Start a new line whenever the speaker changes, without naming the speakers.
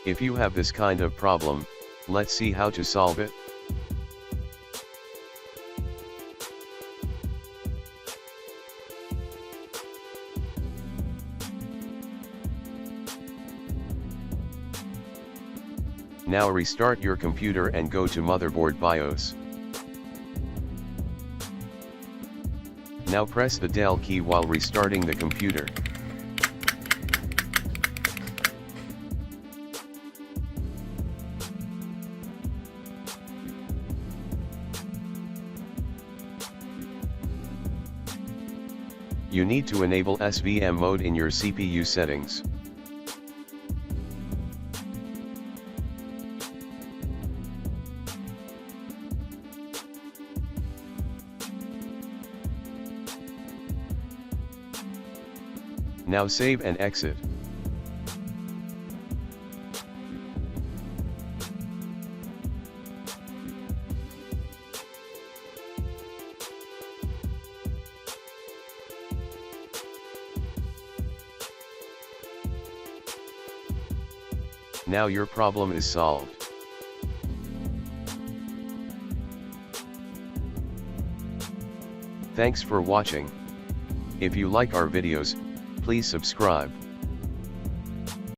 If you have this kind of problem, let's see how to solve it. Now restart your computer and go to motherboard BIOS. Now press the Del key while restarting the computer. You need to enable SVM mode in your CPU settings. Now save and exit. Now your problem is solved. Thanks for watching. If you like our videos, please subscribe.